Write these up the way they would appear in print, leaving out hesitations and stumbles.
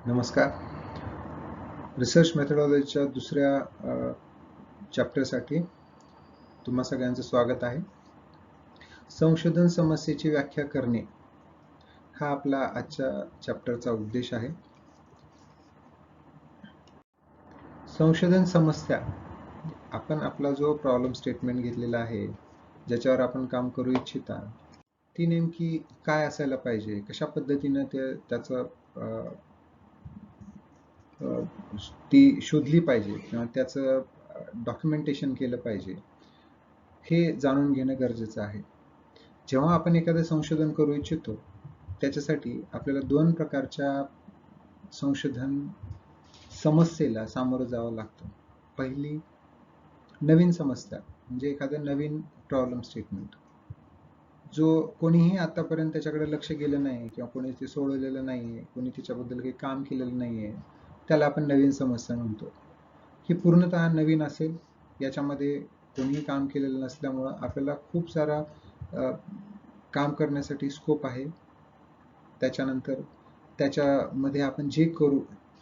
नमस्कार. रिसर्च मेथडॉलॉजीच्या दुसऱ्या चॅप्टरसाठी तुम्हा सगळ्यांचं स्वागत आहे. संशोधन समस्येची व्याख्या करणे हा आपला आजच्या चॅप्टरचा उद्देश आहे. संशोधन समस्या, आपण आपला जो प्रॉब्लेम स्टेटमेंट घेतलेला आहे, ज्याच्यावर आपण काम करू इच्छिता, ती नेमकी काय असायला पाहिजे, कशा पद्धतीनं त्याचं ती शोधली पाहिजे किंवा त्याचं डॉक्युमेंटेशन केलं पाहिजे, हे जाणून घेणं गरजेचं आहे. जेव्हा आपण एखादं संशोधन करू इच्छितो, त्याच्यासाठी आपल्याला दोन प्रकारच्या संशोधन समस्येला सामोरं जावं लागतं. पहिली, नवीन समस्या म्हणजे एखादं नवीन प्रॉब्लेम स्टेटमेंट, जो कोणीही आतापर्यंत त्याच्याकडे लक्ष गेलं नाही किंवा कोणी ते सोडवलेलं नाहीये, कोणी त्याच्याबद्दल काही काम केलेलं नाहीये, त्याला आपण नवीन समस्या म्हणतो. ही पूर्णतः नवीन असेल, याच्यामध्ये कोणीही काम केलेलं नसल्यामुळं आपल्याला खूप सारा काम करण्यासाठी स्कोप आहे. त्याच्यानंतर त्याच्यामध्ये आपण जे करू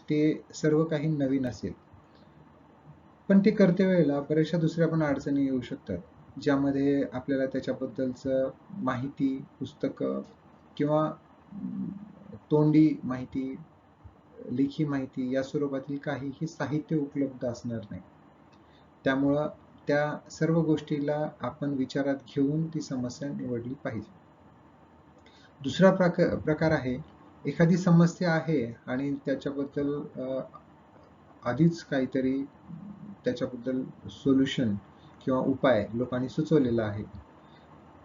ते सर्व काही नवीन असेल, पण ते करते वेळेला बऱ्याचशा दुसऱ्या पण अडचणी येऊ शकतात, ज्यामध्ये आपल्याला त्याच्याबद्दलचं माहिती, पुस्तकं किंवा तोंडी माहिती, लेखी माहिती या स्वरूपातील काहीही साहित्य उपलब्ध असणार नाही. त्यामुळं त्या सर्व गोष्टीला आपण विचारात घेऊन ती समस्या निवडली पाहिजे. दुसरा प्रकार आहे, एखादी समस्या आहे आणि त्याच्याबद्दल आधीच काहीतरी त्याच्याबद्दल सोल्युशन किंवा उपाय लोकांनी सुचवलेला आहे.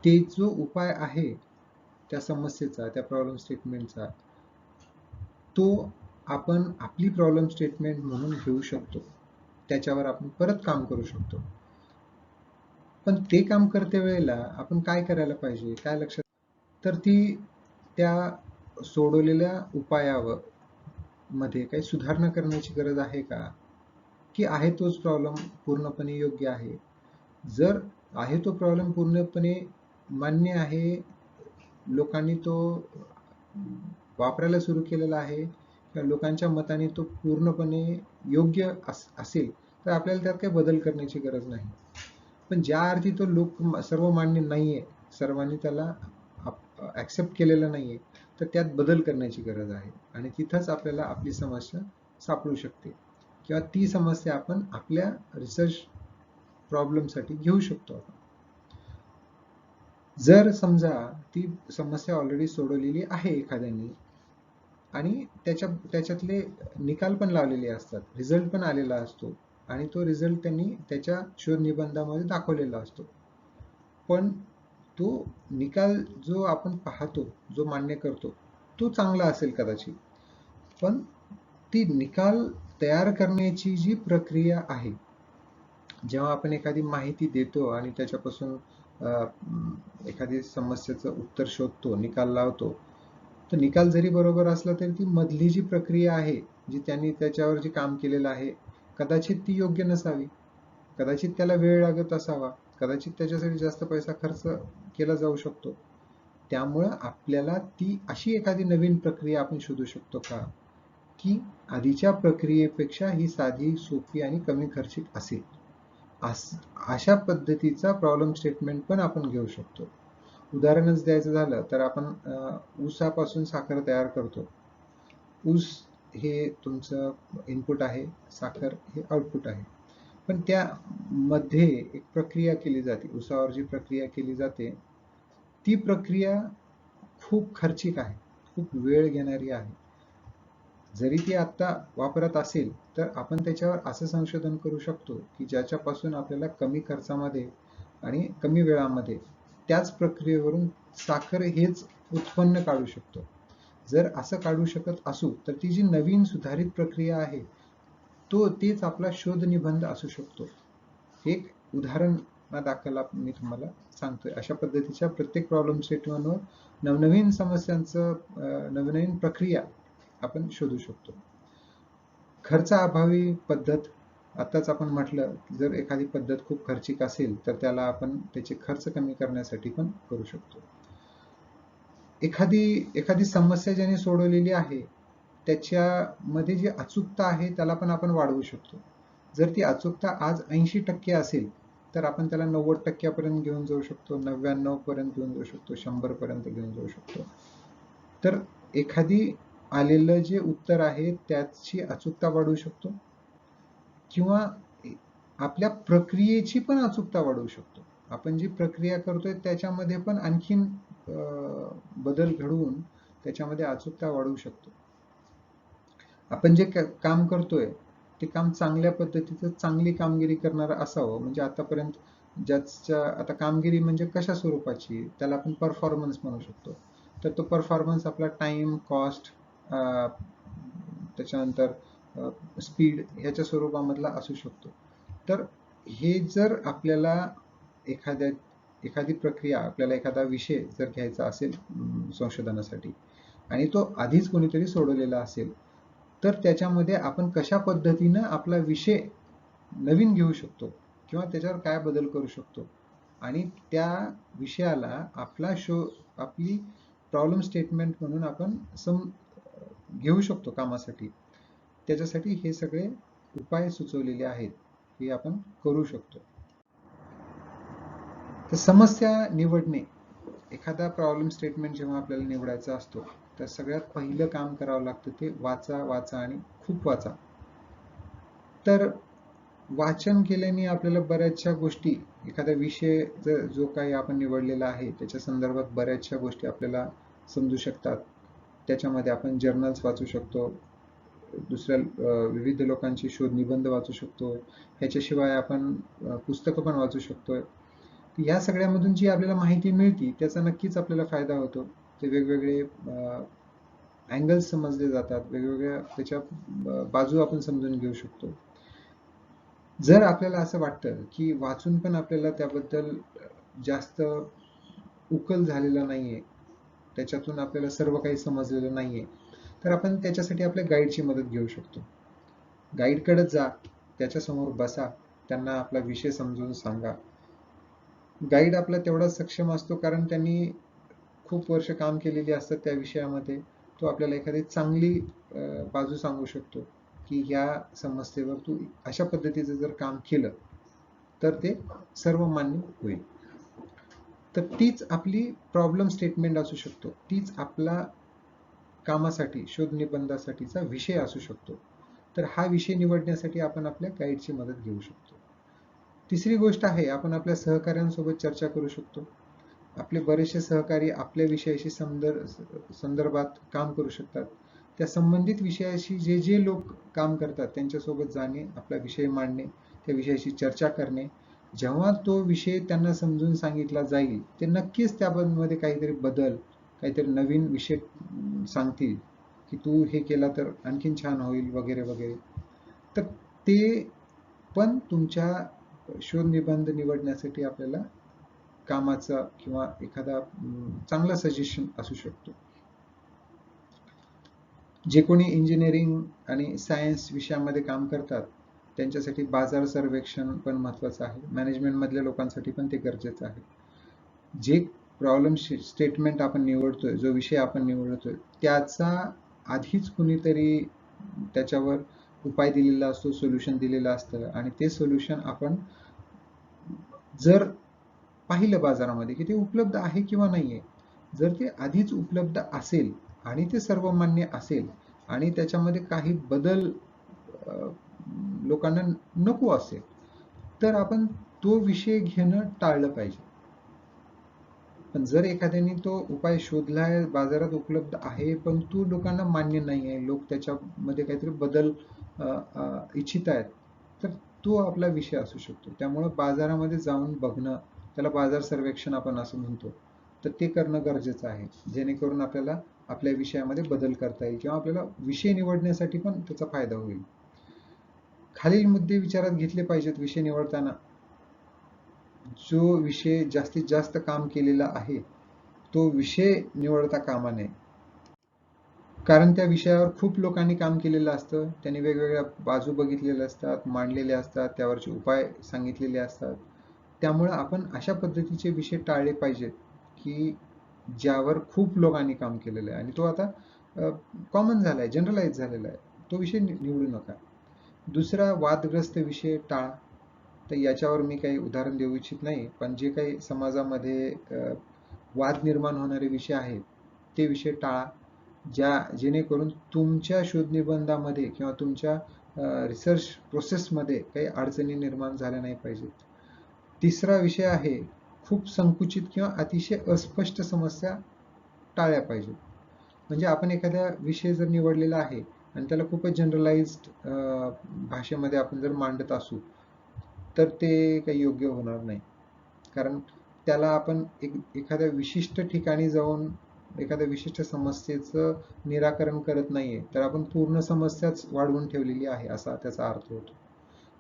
ते जो उपाय आहे त्या समस्येचा, त्या प्रॉब्लेम स्टेटमेंटचा, तो आपण आपली प्रॉब्लेम स्टेटमेंट म्हणून घेऊ शकतो. त्याच्यावर आपण परत काम करू शकतो. पण ते काम करते वेळेला आपण काय करायला पाहिजे, काय लक्षात, तर ती त्या सोडवलेल्या उपायावर मध्ये काही सुधारणा करण्याची गरज आहे का, की आहे तोच प्रॉब्लेम पूर्णपणे योग्य आहे. जर आहे तो प्रॉब्लेम पूर्णपणे मान्य आहे, लोकांनी तो वापरायला सुरू केलेला आहे किंवा लोकांच्या मताने तो पूर्णपणे योग्य असेल, तर आपल्याला त्यात काही बदल करण्याची गरज नाही. पण ज्या अर्थी तो सर्व मान्य नाहीये, सर्वांनी त्याला ऍक्सेप्ट केलेलं नाहीये, तर त्यात बदल करण्याची गरज आहे. आणि तिथंच आपल्याला आपली समस्या सापडू शकते किंवा ती समस्या आपण आपल्या रिसर्च प्रॉब्लेमसाठी घेऊ शकतो. आपण जर समजा ती समस्या ऑलरेडी सोडवलेली आहे एखाद्याने आणि त्याच्यातले निकाल पण लावलेले असतात, रिझल्ट पण आलेला असतो आणि तो रिझल्ट त्यांनी त्याच्या शोध निबंधामध्ये दाखवलेला असतो, पण तो निकाल जो आपण पाहतो, जो मान्य करतो, तो चांगला असेल कदाचित, पण ती निकाल तयार करण्याची जी प्रक्रिया आहे, जेव्हा आपण एखादी माहिती देतो आणि त्याच्यापासून एखादी समस्येचं उत्तर शोधतो, निकाल लावतो, तर निकाल जरी बरोबर असला तरी ती मधली जी प्रक्रिया आहे, जी त्यांनी त्याच्यावर जे काम केलेलं आहे, कदाचित ती योग्य नसावी, कदाचित त्याला वेळ लागत असावा, कदाचित त्याच्यासाठी जास्त पैसा खर्च केला जाऊ शकतो. त्यामुळं आपल्याला ती अशी एखादी नवीन प्रक्रिया आपण शोधू शकतो का, की आधीच्या प्रक्रियेपेक्षा ही साधी, सोपी आणि कमी खर्चिक असेल. अशा पद्धतीचा प्रॉब्लेम स्टेटमेंट पण आपण घेऊ शकतो. उदाहरणच द्यायचं झालं तर आपण ऊसापासून साखर तयार करतो. ऊस हे तुमचं इनपुट आहे, साखर हे आउटपुट आहे. पण त्यामध्ये एक प्रक्रिया केली जाते, ऊसावर जी प्रक्रिया केली जाते, ती प्रक्रिया खूप खर्चिक आहे, खूप वेळ घेणारी आहे. जरी ती आता वापरत असेल, तर आपण त्याच्यावर असं संशोधन करू शकतो की ज्याच्यापासून आपल्याला कमी खर्चामध्ये आणि कमी वेळामध्ये त्याच प्रक्रियेवरून साखर हेच उत्पन्न काढू शकतो. जर असं काढू शकत असू, तर ती जी नवीन सुधारित प्रक्रिया आहे, तेच आपला शोध निबंध असू शकतो. एक उदाहरण दाखल मी तुम्हाला सांगतोय. अशा पद्धतीच्या प्रत्येक प्रॉब्लेम स्टेटमेंटवर नवनवीन समस्यांचं नवनवीन प्रक्रिया आपण शोधू शकतो. खर्चाअभावी पद्धत, आताच आपण म्हटलं, जर एखादी पद्धत खूप खर्चिक असेल तर त्याला आपण त्याचे खर्च कमी करण्यासाठी पण करू शकतो. एखादी समस्या ज्याने सोडवलेली आहे त्याच्यामध्ये जी अचूकता आहे त्याला पण आपण वाढवू शकतो. जर ती अचूकता आज 80% असेल तर आपण त्याला 90% पर्यंत घेऊन जाऊ शकतो, 99 पर्यंत घेऊन जाऊ शकतो, 100 पर्यंत घेऊन जाऊ शकतो. तर एखादी आलेलं जे उत्तर आहे त्याची अचूकता वाढवू शकतो किंवा आपल्या प्रक्रियेची पण अचूकता वाढवू शकतो. आपण जी प्रक्रिया करतोय त्याच्यामध्ये पण आणखीन बदल घडवून त्याच्यामध्ये अचूकता वाढवू शकतो. आपण जे काम करतोय ते काम चांगल्या पद्धतीचं चांगली कामगिरी करणारं असावं. म्हणजे आतापर्यंत ज्याच्या आता कामगिरी म्हणजे कशा स्वरूपाची, त्याला आपण परफॉर्मन्स म्हणू शकतो. तर तो परफॉर्मन्स आपला टाइम, कॉस्ट, त्याच्यानंतर स्पीड ह्याच्या स्वरूपामधला असू शकतो. तर हे जर आपल्याला एखादी प्रक्रिया, आपल्याला एखादा विषय जर घ्यायचा असेल संशोधनासाठी आणि तो आधीच कोणीतरी सोडवलेला असेल, तर त्याच्यामध्ये आपण कशा पद्धतीनं आपला विषय नवीन घेऊ शकतो किंवा त्याच्यावर काय बदल करू शकतो आणि त्या विषयाला आपली प्रॉब्लेम स्टेटमेंट म्हणून आपण घेऊ शकतो कामासाठी. त्याच्यासाठी हे सगळे उपाय सुचवलेले आहेत, हे आपण करू शकतो. तर समस्या निवडणे, एखादा प्रॉब्लेम स्टेटमेंट जेव्हा आपल्याला निवडायचा असतो तर सगळ्यात पहिलं काम करावं लागतं ते वाचा आणि खूप वाचा. तर वाचन केल्याने आपल्याला बऱ्याचशा गोष्टी, एखादा विषय जो काही आपण निवडलेला आहे त्याच्या संदर्भात बऱ्याचशा गोष्टी आपल्याला समजू शकतात. त्याच्यामध्ये आपण जर्नल्स वाचू शकतो, दुसऱ्या विविध लोकांचे शोध निबंध वाचू शकतो, ह्याच्याशिवाय आपण पुस्तकं पण वाचू शकतो. या सगळ्यामधून जी आपल्याला माहिती मिळते त्याचा नक्कीच आपल्याला फायदा होतो. ते वेगवेगळे अँगल्स समजले जातात, वेगवेगळ्या त्याच्या बाजू आपण समजून घेऊ शकतो. जर आपल्याला असं वाटतं की वाचून पण आपल्याला त्याबद्दल जास्त उकल झालेला नाहीये, त्याच्यातून आपल्याला सर्व काही समजलेलं नाहीये, तर आपण त्याच्यासाठी आपल्या गाईडची मदत घेऊ शकतो. गाईडकडे जा, त्याच्यासमोर बसा, त्यांना आपला विषय समजून सांगा. गाईड आपला तेवढा सक्षम असतो कारण त्यांनी खूप वर्ष काम केलेली असतात त्या विषयामध्ये. तो आपल्याला एखादी चांगली बाजू सांगू शकतो की ह्या समस्येवर तू अशा पद्धतीचं जर काम केलं तर ते सर्व मान्य होईल. तर तीच आपली प्रॉब्लेम स्टेटमेंट असू शकतो, तीच आपला कामासाठी, शोध निबंधासाठीचा विषय असू शकतो. तर हा विषय निवडण्यासाठी आपण आपल्या गाईडची मदत घेऊ शकतो. तिसरी गोष्ट आहे, आपण आपल्या सहकाऱ्यांसोबत चर्चा करू शकतो. आपले बरेचसे सहकारी आपल्या विषयाशी संदर्भात काम करू शकतात. त्या संबंधित विषयाशी जे जे लोक काम करतात त्यांच्यासोबत जाणे, आपला विषय मांडणे, त्या विषयाशी चर्चा करणे. जेव्हा तो विषय त्यांना समजून सांगितला जाईल ते नक्कीच त्यामध्ये काहीतरी बदल, काहीतरी नवीन विषय सांगतील की तू हे केला तर आणखीन छान होईल वगैरे वगैरे. तर ते पण तुमच्या शोध निबंध निवडण्यासाठी आपल्याला कामाचा किंवा एखादा चांगला सजेशन असू शकतो. जे कोणी इंजिनिअरिंग आणि सायन्स विषयामध्ये काम करतात त्यांच्यासाठी बाजार सर्वेक्षण पण महत्वाचं आहे. मॅनेजमेंट मधल्या लोकांसाठी पण ते गरजेचं आहे. जे प्रॉब्लेम स्टेटमेंट आपण निवडतोय, जो विषय आपण निवडतोय, त्याचा आधीच कुणीतरी त्याच्यावर उपाय दिलेला असतो, सोल्युशन दिलेलं असतं आणि ते सोल्युशन आपण जर पाहिलं बाजारामध्ये की ते उपलब्ध आहे किंवा नाहीये, जर ते आधीच उपलब्ध असेल आणि ते सर्वमान्य असेल आणि त्याच्यामध्ये काही बदल लोकांना नको असेल तर आपण तो विषय घेणं टाळलं पाहिजे. पण जर एखाद्याने तो उपाय शोधलाय, बाजारात उपलब्ध आहे, पण तो लोकांना मान्य नाही आहे, लोक त्याच्यामध्ये काहीतरी बदल इच्छित आहेत, तर तो आपला विषय असू शकतो. त्यामुळे बाजारामध्ये जाऊन बघणं, त्याला बाजार सर्वेक्षण आपण असं म्हणतो, तर ते करणं गरजेचं आहे, जेणेकरून आपल्याला आपल्या विषयामध्ये बदल करता येईल किंवा आपल्याला विषय निवडण्यासाठी पण त्याचा फायदा होईल. खालील मुद्दे विचारात घेतले पाहिजेत विषय निवडताना. जो विषय जास्तीत जास्त काम केलेला आहे तो विषय निवडता कामा नये. कारण त्या विषयावर खूप लोकांनी काम केलेलं असतं, त्यांनी वेगवेगळ्या बाजू बघितलेल्या असतात, मांडलेल्या असतात, त्यावरचे उपाय सांगितलेले असतात. त्यामुळे आपण अशा पद्धतीचे विषय टाळले पाहिजेत की ज्यावर खूप लोकांनी काम केलेलं आहे आणि तो आता कॉमन झालाय, जनरलाइज झालेला आहे, तो विषय निवडू नका. दुसरा, वादग्रस्त विषय टाळा. तर याच्यावर मी काही उदाहरण देऊ इच्छित नाही, पण जे काही समाजामध्ये वाद निर्माण होणारे विषय आहेत ते विषय टाळा, जेणेकरून तुमच्या शोधनिबंधामध्ये किंवा तुमच्या रिसर्च प्रोसेसमध्ये काही अडचणी निर्माण झाल्या नाही पाहिजेत. तिसरा विषय आहे, खूप संकुचित किंवा अतिशय अस्पष्ट समस्या टाळल्या पाहिजेत. म्हणजे आपण एखादा विषय जर निवडलेला आहे आणि त्याला खूपच जनरलाइज्ड भाषेमध्ये आपण जर मांडत असू तर ते काही योग्य होणार नाही. कारण त्याला आपण एखाद्या विशिष्ट ठिकाणी जाऊन एखाद्या विशिष्ट समस्येचं निराकरण करत नाहीये, तर आपण पूर्ण समस्याच वाढवून ठेवलेली आहे असा त्याचा अर्थ होतो.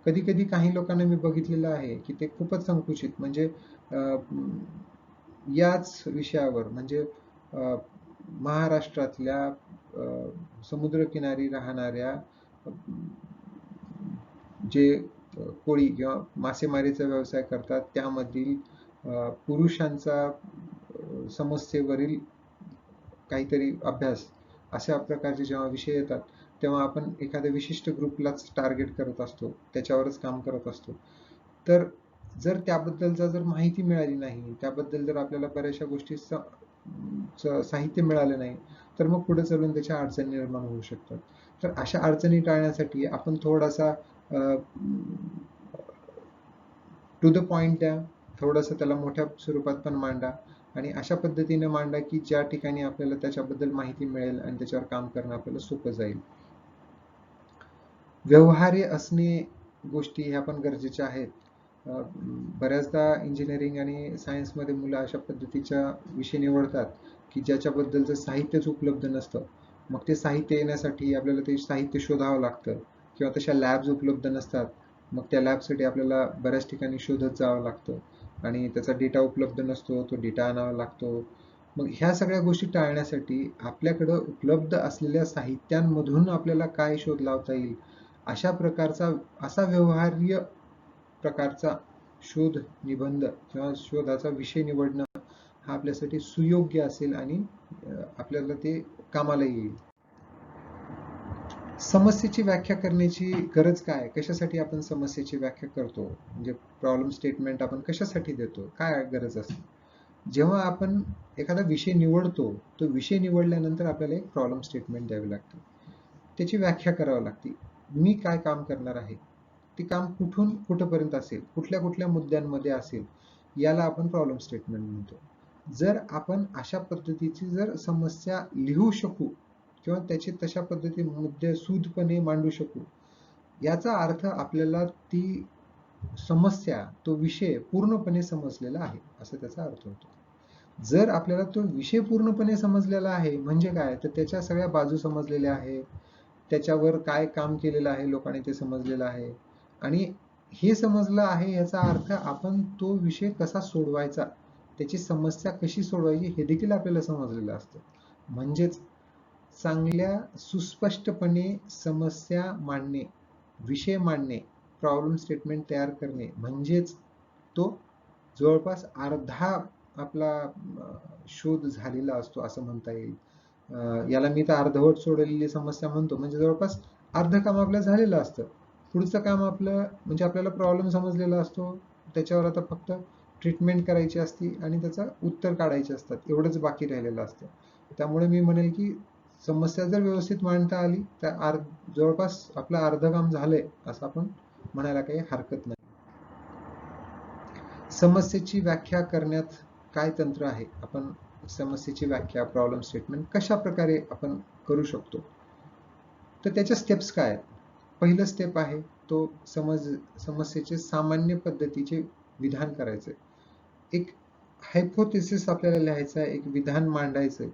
कधी कधी काही लोकांना मी बघितलेलं आहे की ते खूपच संकुचित, म्हणजे याच विषयावर, म्हणजे महाराष्ट्रातल्या समुद्रकिनारी राहणाऱ्या जे कोळी किंवा मासेमारीचा व्यवसाय करतात त्यामधील पुरुषांचा समस्येवरील काहीतरी अभ्यास, अशा प्रकारचे जेव्हा विषय येतात तेव्हा आपण एखाद्या विशिष्ट ग्रुपलाच टार्गेट करत असतो, त्याच्यावरच काम करत असतो. तर जर त्याबद्दलचा जर माहिती मिळाली नाही, त्याबद्दल जर आपल्याला बऱ्याचशा गोष्टी साहित्य मिळालं नाही, तर मग पुढे चालून त्याच्या अडचणी निर्माण होऊ शकतात. तर अशा अडचणी टाळण्यासाठी आपण थोडासा टू द पॉइंट द्या, थोडंसं त्याला मोठ्या स्वरूपात पण मांडा आणि अशा पद्धतीने मांडा की ज्या ठिकाणी आपल्याला त्याच्याबद्दल माहिती मिळेल आणि त्याच्यावर काम करणं आपल्याला सोपं जाईल. व्यवहार्य असणे गोष्टी ह्या पण गरजेच्या आहेत. बऱ्याचदा इंजिनिअरिंग आणि सायन्समध्ये मुलं अशा पद्धतीच्या विषय निवडतात की ज्याच्याबद्दलचं साहित्यच उपलब्ध नसतं. मग ते साहित्य येण्यासाठी आपल्याला ते साहित्य शोधावं लागतं किंवा तशा लॅब्स उपलब्ध नसतात. मग त्या लॅबसाठी आपल्याला बऱ्याच ठिकाणी शोधत जावं लागतं आणि त्याचा डेटा उपलब्ध नसतो, तो डेटा आणावा लागतो. मग ह्या सगळ्या गोष्टी टाळण्यासाठी आपल्याकडं उपलब्ध असलेल्या साहित्यांमधून आपल्याला काय शोध लावता येईल, अशा प्रकारचा असा व्यवहार्य प्रकारचा शोध निबंध किंवा शोधाचा विषय निवडणं हा आपल्यासाठी सुयोग्य असेल आणि आपल्याला ते कामाला येईल. समस्येची व्याख्या करण्याची गरज काय, कशासाठी आपण समस्येची व्याख्या करतो, म्हणजे प्रॉब्लेम स्टेटमेंट आपण कशासाठी देतो, काय गरज असते. जेव्हा आपण एखादा विषय निवडतो, तो विषय निवडल्यानंतर आपल्याला एक प्रॉब्लेम स्टेटमेंट द्यावी लागते, त्याची व्याख्या करावी लागते. मी काय काम करणार आहे, ते काम कुठून कुठपर्यंत असेल, कुठल्या कुठल्या मुद्द्यांमध्ये असेल, याला आपण प्रॉब्लेम स्टेटमेंट म्हणतो. जर आपण अशा पद्धतीची जर समस्या लिहू शकू किंवा त्याचे तशा पद्धती मुद्दे सूदपणे मांडू शकू, याचा अर्थ आपल्याला ती समस्या, तो विषय पूर्णपणे समजलेला आहे असं त्याचा अर्थ होतो. जर आपल्याला तो विषय पूर्णपणे समजलेला आहे म्हणजे काय, तर त्याच्या सगळ्या बाजू समजलेल्या आहे, त्याच्यावर काय काम केलेलं आहे लोकांनी ते समजलेलं आहे, आणि हे समजलं आहे याचा अर्थ आपण तो विषय कसा सोडवायचा, त्याची समस्या कशी सोडवायची हे देखील आपल्याला समजलेलं असतं. म्हणजेच चांगल्या सुस्पष्टपणे समस्या मांडणे, विषय मांडणे, प्रॉब्लेम स्टेटमेंट तयार करणे म्हणजेच तो जवळपास अर्धा आपला शोध झालेला असतो असं म्हणता येईल. याला मी तर अर्धवट सोडवलेली समस्या म्हणतो, म्हणजे जवळपास अर्ध काम आपलं झालेलं असतं. पुढचं काम आपलं म्हणजे आपल्याला प्रॉब्लेम समजलेला असतो, त्याच्यावर आता फक्त ट्रीटमेंट करायची असते आणि त्याचं उत्तर काढायचे असतात, एवढंच बाकी राहिलेलं असतं. त्यामुळे मी म्हणेल की समस्या जर व्यवस्थित मांडता आली तर जवळपास आपलं अर्ध काम झालंय असं आपण म्हणायला काही हरकत नाही. समस्येची व्याख्या करण्यात काय तंत्र आहे, आपण समस्येची व्याख्या, प्रॉब्लेम स्टेटमेंट कशा प्रकारे आपण करू शकतो, तर त्याच्या स्टेप्स काय आहेत. पहिलं स्टेप आहे तो समस्येचे सामान्य पद्धतीचे विधान करायचे. एक हायपोथेसिस आपल्याला लिहायचं आहे, एक विधान मांडायचं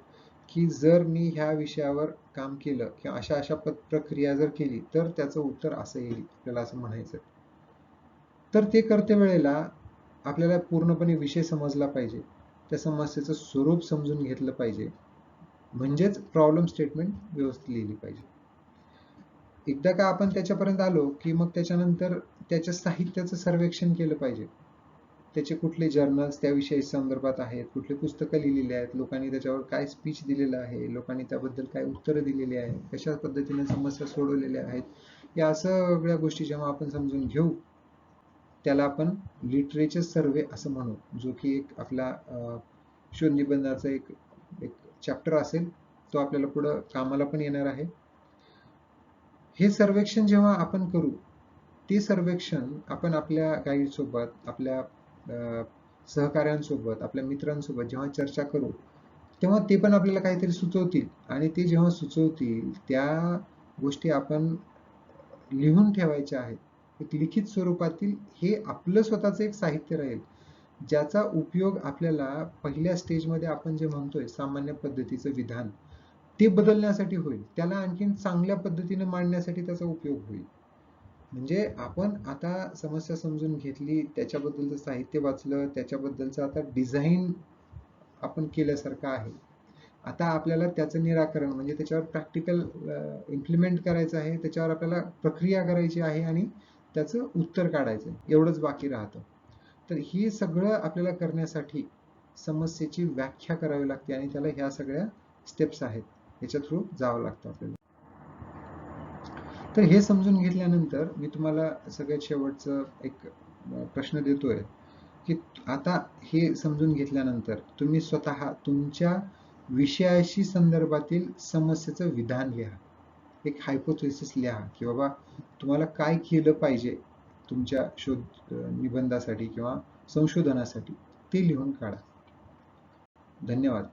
की जर मी ह्या विषयावर काम केलं किंवा अशा अशा प्रक्रिया जर केली तर त्याचं उत्तर असं येईल, आपल्याला असं म्हणायचं. तर ते करते वेळेला आपल्याला पूर्णपणे विषय समजला पाहिजे, त्या समस्येचं स्वरूप समजून घेतलं पाहिजे, म्हणजेच प्रॉब्लेम स्टेटमेंट व्यवस्थित लिहिली पाहिजे. एकदा का आपण त्याच्यापर्यंत आलो की मग त्याच्यानंतर त्याच्या साहित्याचं सर्वेक्षण केलं पाहिजे. त्याचे कुठले जर्नल्स त्याविषयी संदर्भात आहेत, कुठले पुस्तकं लिहिलेली आहेत, लोकांनी त्याच्यावर काय स्पीच दिलेलं आहे, लोकांनी त्याबद्दल काय उत्तरं दिलेली आहेत, कशा पद्धतीने समस्या सोडवलेल्या आहेत, या सगळ्या गोष्टी जेव्हा आपण समजून घेऊ त्याला आपण लिटरेचर सर्वे असं म्हणू, जो की एक आपला शोध निबंधाचा एक एक चॅप्टर असेल, तो आपल्याला पुढं कामाला पण येणार आहे. हे सर्वेक्षण जेव्हा आपण करू, ते सर्वेक्षण आपण आपल्या गाईड सोबत, आपल्या सहकाऱ्यांसोबत, आपल्या मित्रांसोबत जेव्हा चर्चा करू, तेव्हा ते पण आपल्याला काहीतरी सुचवतील, आणि ते जेव्हा सुचवतील त्या गोष्टी आपण लिहून ठेवायच्या आहेत. एक लिखित स्वरूपातील हे आपलं स्वतःचं एक साहित्य राहील, ज्याचा उपयोग आपल्याला पहिल्या स्टेजमध्ये आपण जे म्हणतोय सामान्य पद्धतीचं विधान, ते बदलण्यासाठी होईल, त्याला आणखीन चांगल्या पद्धतीने मांडण्यासाठी त्याचा उपयोग होईल. म्हणजे आपण आता समस्या समजून घेतली, त्याच्याबद्दलचं साहित्य वाचलं, त्याच्याबद्दलचं आता डिझाईन आपण केल्यासारखं आहे. आता आपल्याला त्याचं निराकरण म्हणजे त्याच्यावर प्रॅक्टिकल इम्प्लिमेंट करायचं आहे, त्याच्यावर आपल्याला प्रक्रिया करायची आहे आणि त्याचं उत्तर काढायचं आहे, एवढंच बाकी राहतं. तर हे सगळं आपल्याला करण्यासाठी समस्येची व्याख्या करावी लागते, आणि त्याला ह्या सगळ्या स्टेप्स आहेत, याच्या थ्रू जावं लागतं आपल्याला. तर हे समजून घेतल्यानंतर मी तुम्हाला सगळ्यात शेवटचं एक प्रश्न देतोय, की आता हे समजून घेतल्यानंतर तुम्ही स्वतः तुमच्या विषयाशी संदर्भातील समस्येचं विधान लिहा, एक हायपोथेसिस लिहा, की बाबा तुम्हाला काय केलं पाहिजे तुमच्या शोध निबंधासाठी किंवा संशोधनासाठी, ते लिहून काढा. धन्यवाद.